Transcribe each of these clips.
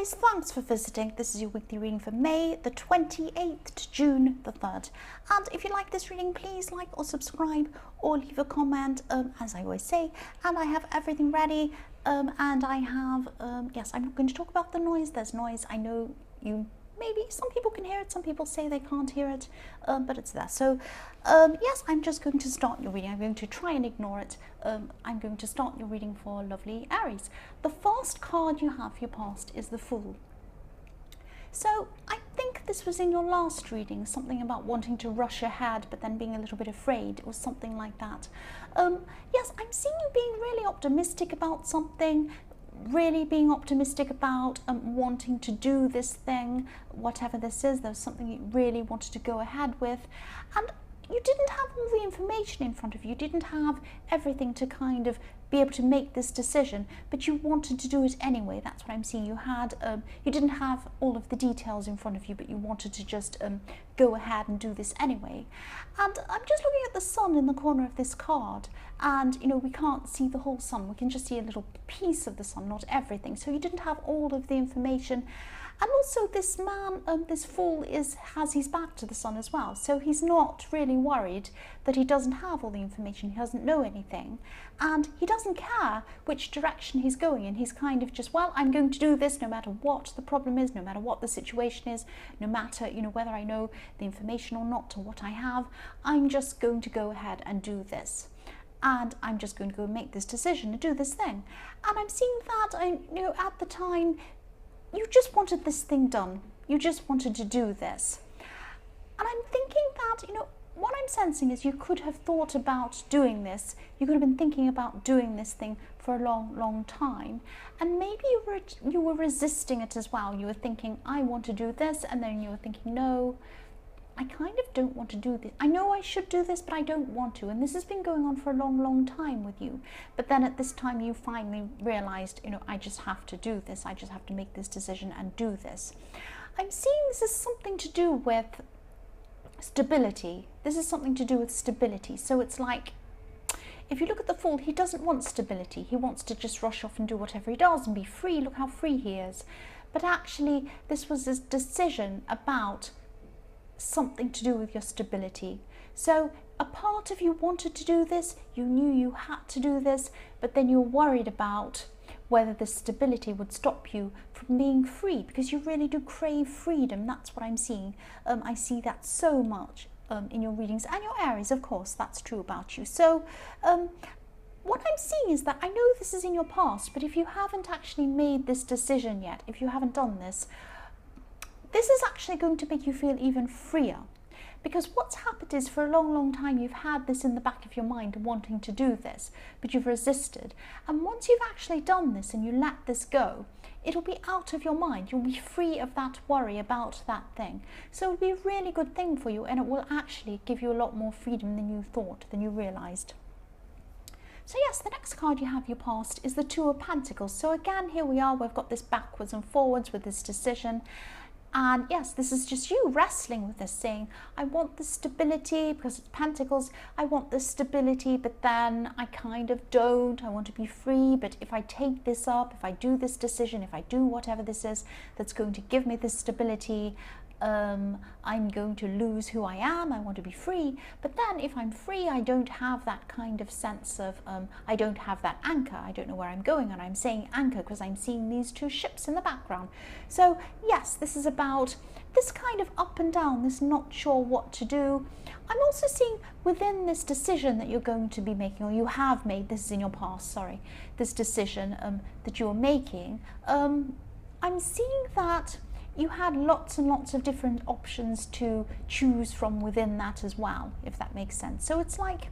Aries, thanks for visiting. This is your weekly reading for May the 28th to June the 3rd. And if you like this reading, please like or subscribe or leave a comment, as I always say. And I have everything ready. And I have, yes, I'm going to talk about the noise. There's noise. I know maybe some people can hear it. Some people say they can't hear it, but it's there. So, yes, I'm just going to start your reading. I'm going to try and ignore it. I'm going to start your reading for lovely Aries. The first card you have for your past is the Fool. So I think this was in your last reading, something about wanting to rush ahead, but then being a little bit afraid. It was something like that. Yes, I'm seeing you being really optimistic about something, really being optimistic about wanting to do this thing, whatever this is. There was something you really wanted to go ahead with, and you didn't have all the information in front of you. You didn't have everything to kind of be able to make this decision, but you wanted to do it anyway. That's what I'm seeing. You had, you didn't have all of the details in front of you, but you wanted to just go ahead and do this anyway. And I'm just looking at the sun in the corner of this card, and you know, we can't see the whole sun. We can just see a little piece of the sun, not everything. So you didn't have all of the information. And also this man, this Fool, has his back to the sun as well. So he's not really worried that he doesn't have all the information. He doesn't know anything. And he doesn't care which direction he's going in. He's kind of just, well, I'm going to do this no matter what the problem is, no matter what the situation is, no matter, you know, whether I know the information or not, or what I have. I'm just going to go ahead and do this. And I'm just going to go make this decision and do this thing. And I'm seeing that, you know, at the time, you just wanted this thing done. You just wanted to do this. And I'm thinking that, you know, what I'm sensing is you could have thought about doing this. You could have been thinking about doing this thing for a long, long time. And maybe you were resisting it as well. You were thinking, I want to do this. And then you were thinking, no, I kind of don't want to do this. I know I should do this, but I don't want to. And this has been going on for a long, long time with you. But then at this time, you finally realized, you know, I just have to do this. I just have to make this decision and do this. I'm seeing this is something to do with stability. This is something to do with stability. So it's like, if you look at the Fool, he doesn't want stability. He wants to just rush off and do whatever he does and be free. Look how free he is. But actually, this was his decision about something to do with your stability. So a part of you wanted to do this, you knew you had to do this, but then you're worried about whether the stability would stop you from being free, because you really do crave freedom. That's what I'm seeing. I see that so much in your readings and your Aries, of course. That's true about you. So what I'm seeing is that I know this is in your past, but if you haven't actually made this decision yet, if you haven't done this, this is actually going to make you feel even freer, because what's happened is for a long, long time you've had this in the back of your mind wanting to do this, but you've resisted. And once you've actually done this and you let this go, it'll be out of your mind. You'll be free of that worry about that thing. So it'll be a really good thing for you, and it will actually give you a lot more freedom than you thought, than you realized. So yes, the next card you have your past is the Two of Pentacles. So again, here we are. We've got this backwards and forwards with this decision. And yes, this is just you wrestling with this, saying, I want the stability because it's Pentacles. I want the stability, but then I kind of don't. I want to be free. But if I take this up, if I do this decision, if I do whatever this is that's going to give me this stability, I'm going to lose who I am. I want to be free. But then if I'm free, I don't have that kind of sense of, I don't have that anchor. I don't know where I'm going. And I'm saying anchor because I'm seeing these two ships in the background. So yes, this is about this kind of up and down, this not sure what to do. I'm also seeing within this decision that you're going to be making, or you have made, this is in your past, sorry, this decision that you're making, I'm seeing that you had lots and lots of different options to choose from within that as well, if that makes sense. So it's like,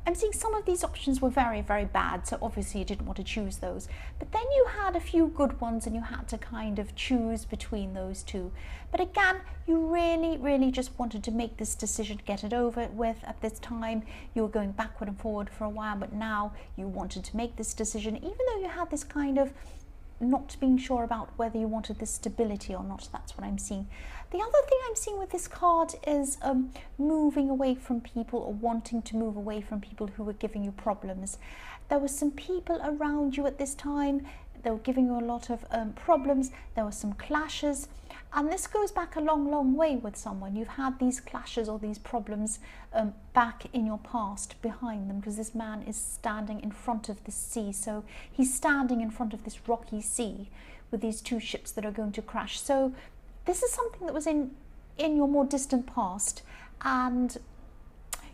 I'm seeing some of these options were very, very bad, so obviously you didn't want to choose those. But then you had a few good ones and you had to kind of choose between those two. But again, you really, really just wanted to make this decision, get it over with at this time. You were going backward and forward for a while, but now you wanted to make this decision, even though you had this kind of not being sure about whether you wanted this stability or not. That's what I'm seeing. The other thing I'm seeing with this card is moving away from people, or wanting to move away from people who were giving you problems. There were some people around you at this time they were giving you a lot of problems. There were some clashes, and this goes back a long way with someone. You've had these clashes or these problems back in your past behind them, because this man is standing in front of the sea. So he's standing in front of this rocky sea with these two ships that are going to crash. So this is something that was in your more distant past, and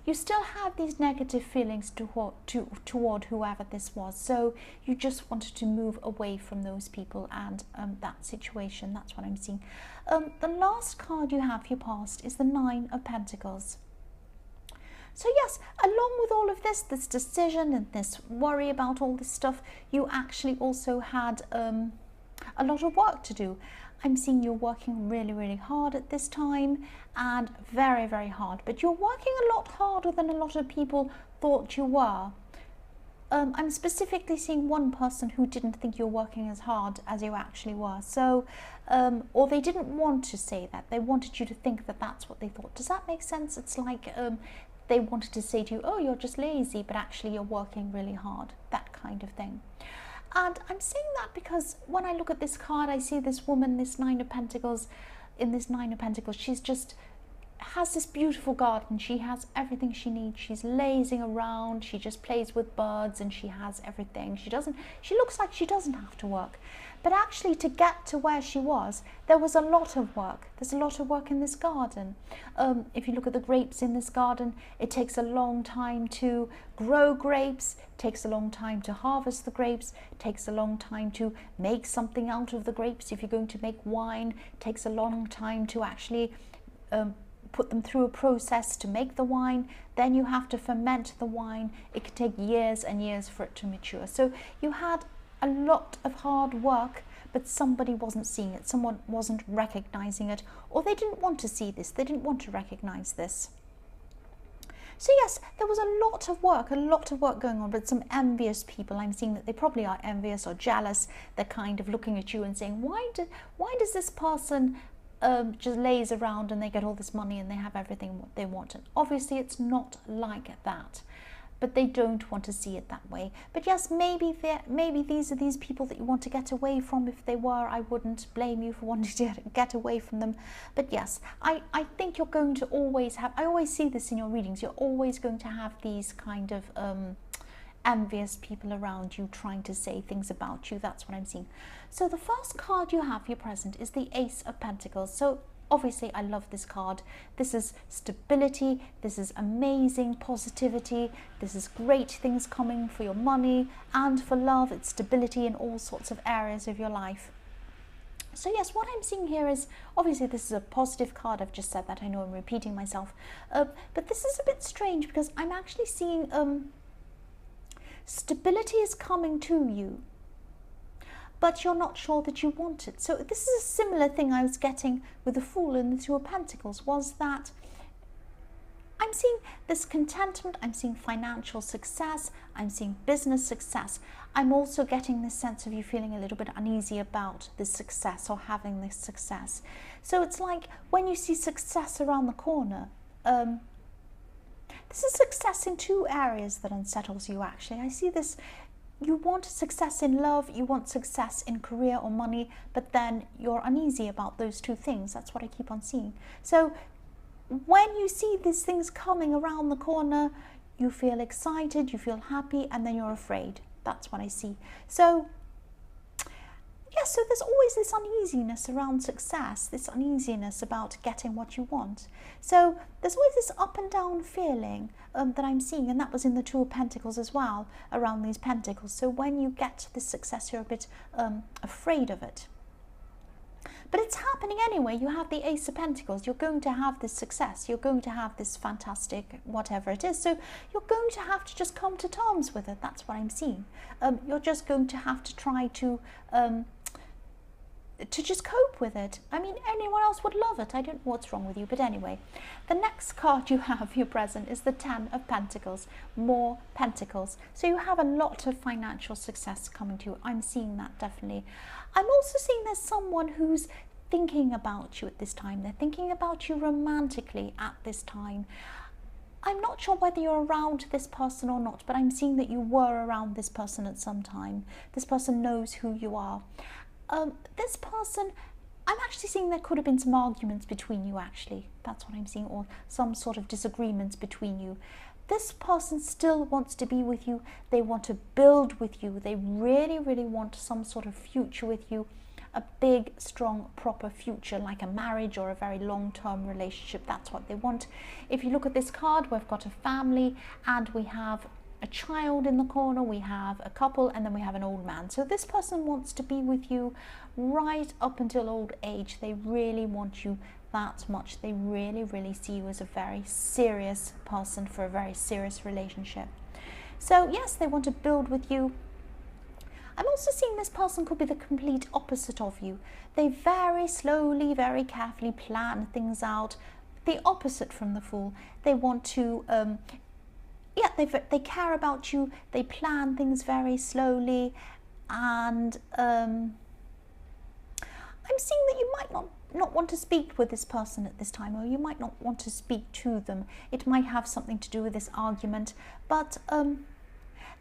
you still have these negative feelings toward whoever this was. So you just wanted to move away from those people and that situation. That's what I'm seeing. The last card you have for your past is the Nine of Pentacles. So yes, along with all of this decision and this worry about all this stuff, you actually also had a lot of work to do. I'm seeing you're working really hard at this time, and very hard, but you're working a lot harder than a lot of people thought you were. I'm specifically seeing one person who didn't think you're working as hard as you actually were. So, or they didn't want to say that. They wanted you to think that that's what they thought. Does that make sense? It's like they wanted to say to you, oh, you're just lazy, but actually you're working really hard, that kind of thing. And I'm saying that because when I look at this card, I see this woman, this Nine of Pentacles. In this Nine of Pentacles, she's just has this beautiful garden. She has everything she needs. She's lazing around. She just plays with birds, and she has everything. She looks like she doesn't have to work. But actually, to get to where she was, there was a lot of work. There's a lot of work in this garden. If you look at the grapes in this garden, it takes a long time to grow grapes, it takes a long time to harvest the grapes, it takes a long time to make something out of the grapes. If you're going to make wine, it takes a long time to actually put them through a process to make the wine. Then you have to ferment the wine. It could take years and years for it to mature. So you had a lot of hard work, but somebody wasn't seeing it. Someone wasn't recognizing it, or they didn't want to see this. They didn't want to recognize this. So yes, there was a lot of work going on, but some envious people. I'm seeing that they probably are envious or jealous. They're kind of looking at you and saying, why does this person just lays around and they get all this money and they have everything what they want? And obviously it's not like that, but they don't want to see it that way. But yes, maybe these are these people that you want to get away from. If they were, I wouldn't blame you for wanting to get away from them. But yes, I think you're going to always have, I always see this in your readings, you're always going to have these kind of envious people around you trying to say things about you. That's what I'm seeing. So the first card you have for your present is the Ace of Pentacles. So obviously I love this card. This is stability, this is amazing positivity, this is great things coming for your money and for love. It's stability in all sorts of areas of your life. So yes, what I'm seeing here is, obviously this is a positive card. I've just said that, I know I'm repeating myself, but this is a bit strange because I'm actually seeing stability is coming to you, but you're not sure that you want it. So this is a similar thing I was getting with the Fool and the Two of Pentacles, was that I'm seeing this contentment, I'm seeing financial success, I'm seeing business success. I'm also getting this sense of you feeling a little bit uneasy about this success or having this success. So it's like when you see success around the corner, this is success in two areas that unsettles you actually. I see this. You want success in love, you want success in career or money, but then you're uneasy about those two things. That's what I keep on seeing. So when you see these things coming around the corner, you feel excited, you feel happy, and then you're afraid. That's what I see. So yeah, so there's always this uneasiness around success, this uneasiness about getting what you want. So there's always this up and down feeling that I'm seeing, and that was in the Two of Pentacles as well, around these pentacles. So when you get this success, you're a bit afraid of it. But it's happening anyway. You have the Ace of Pentacles. You're going to have this success. You're going to have this fantastic whatever it is. So you're going to have to just come to terms with it. That's what I'm seeing. You're just going to have to try to just cope with it. I mean, anyone else would love it. I don't know what's wrong with you, but anyway. The next card you have for your present is the Ten of Pentacles, more pentacles. So you have a lot of financial success coming to you. I'm seeing that definitely. I'm also seeing there's someone who's thinking about you at this time. They're thinking about you romantically at this time. I'm not sure whether you're around this person or not, but I'm seeing that you were around this person at some time. This person knows who you are. This person, I'm actually seeing there could have been some arguments between you, actually. That's what I'm seeing, or some sort of disagreements between you. This person still wants to be with you. They want to build with you. They really, really want some sort of future with you. A big, strong, proper future, like a marriage or a very long-term relationship. That's what they want. If you look at this card, we've got a family and we have a child in the corner, we have a couple, and then we have an old man. So this person wants to be with you right up until old age. They really want you that much. They really, really see you as a very serious person for a very serious relationship. So yes, they want to build with you. I'm also seeing this person could be the complete opposite of you. They very slowly, very carefully plan things out. The opposite from the Fool. They want to, they care about you. They plan things very slowly. And I'm seeing that you might not want to speak with this person at this time, or you might not want to speak to them. It might have something to do with this argument, but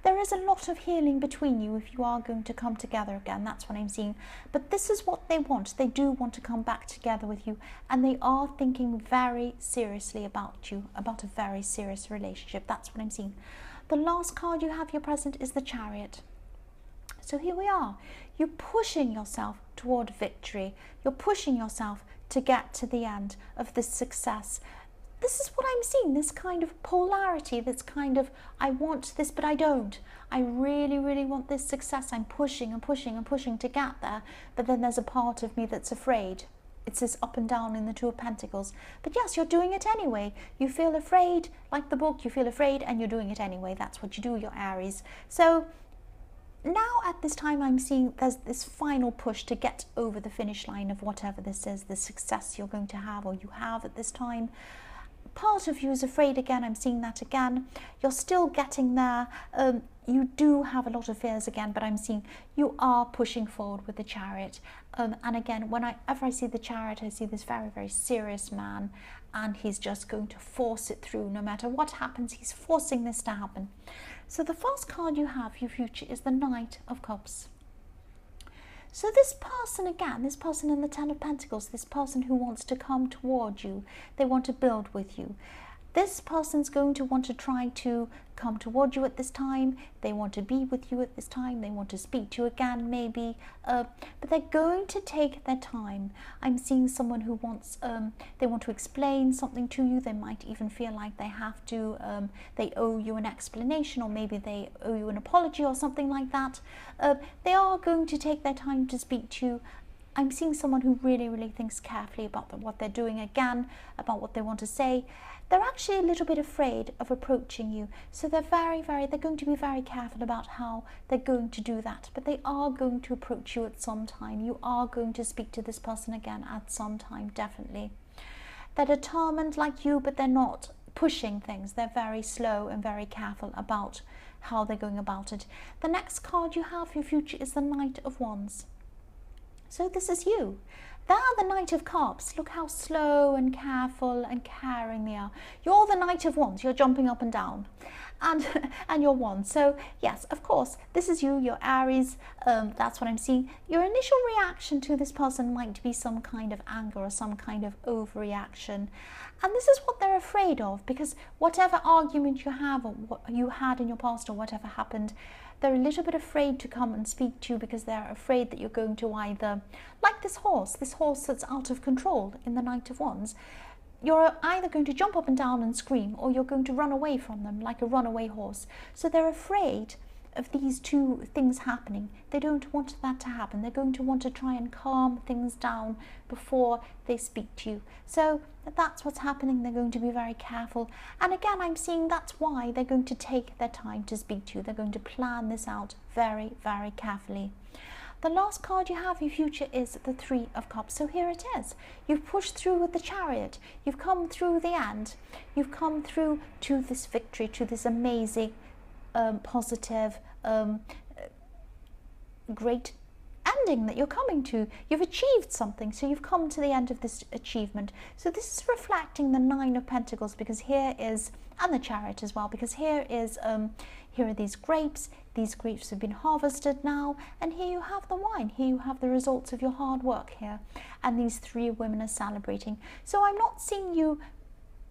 there is a lot of healing between you if you are going to come together again. That's what I'm seeing. But this is what they want. They do want to come back together with you, and they are thinking very seriously about you, about a very serious relationship. That's what I'm seeing. The last card you have, your present, is the Chariot. So here we are. You're pushing yourself toward victory. You're pushing yourself to get to the end of this success. This is what I'm seeing, this kind of polarity, this kind of, I want this, but I don't. I really, really want this success. I'm pushing and pushing and pushing to get there. But then there's a part of me that's afraid. It's this up and down in the Two of Pentacles. But yes, you're doing it anyway. You feel afraid, like the book, you feel afraid and you're doing it anyway. That's what you do, you're Aries. So now at this time I'm seeing there's this final push to get over the finish line of whatever this is, the success you're going to have or you have at this time. Part of you is afraid again. I'm seeing that again. You're still getting there. You do have a lot of fears again, but I'm seeing you are pushing forward with the Chariot. And again, whenever I see the Chariot, I see this very, very serious man, and he's just going to force it through. No matter what happens, he's forcing this to happen. So the first card you have, your future, is the Knight of Cups. So this person again, this person in the Ten of Pentacles, this person who wants to come toward you, they want to build with you. This person's going to want to try to come toward you at this time. They want to be with you at this time. They want to speak to you again, maybe. But they're going to take their time. I'm seeing someone who wants, they want to explain something to you. They might even feel like they have to, they owe you an explanation, or maybe they owe you an apology or something like that. They are going to take their time to speak to you. I'm seeing someone who really, really thinks carefully about what they're doing again, about what they want to say. They're actually a little bit afraid of approaching you. So they're they're going to be very careful about how they're going to do that. But they are going to approach you at some time. You are going to speak to this person again at some time, definitely. They're determined like you, but they're not pushing things. They're very slow and very careful about how they're going about it. The next card you have for your future is the Knight of Wands. So this is you. They are the Knight of Cups. Look how slow and careful and caring they are. You're the Knight of Wands. You're jumping up and down. And you're Wands. So yes, of course, this is you. You're Aries. That's what I'm seeing. Your initial reaction to this person might be some kind of anger or some kind of overreaction. And this is what they're afraid of, because whatever argument you have or what you had in your past or whatever happened, they're a little bit afraid to come and speak to you, because they're afraid that you're going to either, like this horse that's out of control in the Knight of Wands, you're either going to jump up and down and scream, or you're going to run away from them like a runaway horse. So they're afraid of these two things happening. They don't want that to happen. They're going to want to try and calm things down before they speak to you. So that's what's happening. They're going to be very careful. And again, I'm seeing that's why they're going to take their time to speak to you. They're going to plan this out very, very carefully. The last card you have in your future is the Three of Cups. So here it is. You've pushed through with the Chariot. You've come through the end. You've come through to this victory, to this amazing, positive, great ending that you're coming to. You've achieved something, so you've come to the end of this achievement. So this is reflecting the Nine of Pentacles, because here is, and the Chariot as well, because here is here are these grapes. These grapes have been harvested now, and here you have the wine. Here you have the results of your hard work here, and these three women are celebrating. So I'm not seeing you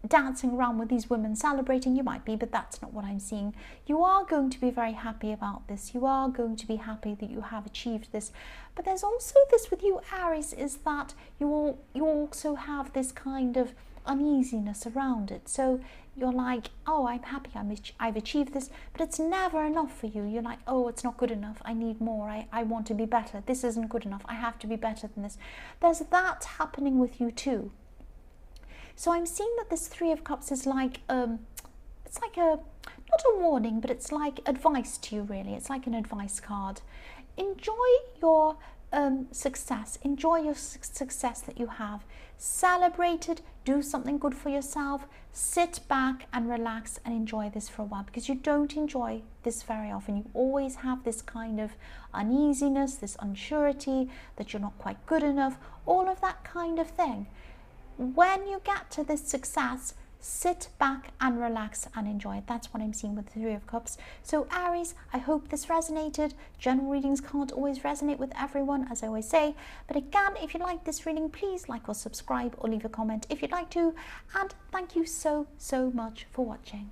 dancing around with these women celebrating. You might be, but that's not what I'm seeing. You are going to be very happy about this. You are going to be happy that you have achieved this. But there's also this with you, Aries, is that you also have this kind of uneasiness around it. So you're like, oh, I'm happy, I've achieved this, but it's never enough for you. You're like, oh, it's not good enough, I need more, I want to be better, this isn't good enough, I have to be better than this. There's that happening with you too. So I'm seeing that this Three of Cups is like, it's like a, not a warning, but it's like advice to you, really. It's like an advice card. Enjoy your success. Enjoy your success that you have. Celebrate it. Do something good for yourself. Sit back and relax and enjoy this for a while, because you don't enjoy this very often. You always have this kind of uneasiness, this unsurety that you're not quite good enough, all of that kind of thing. When you get to this success, sit back and relax and enjoy it. That's what I'm seeing with the Three of Cups. So Aries, I hope this resonated. General readings can't always resonate with everyone, as I always say. But again, if you like this reading, please like or subscribe or leave a comment if you'd like to. And thank you so much for watching.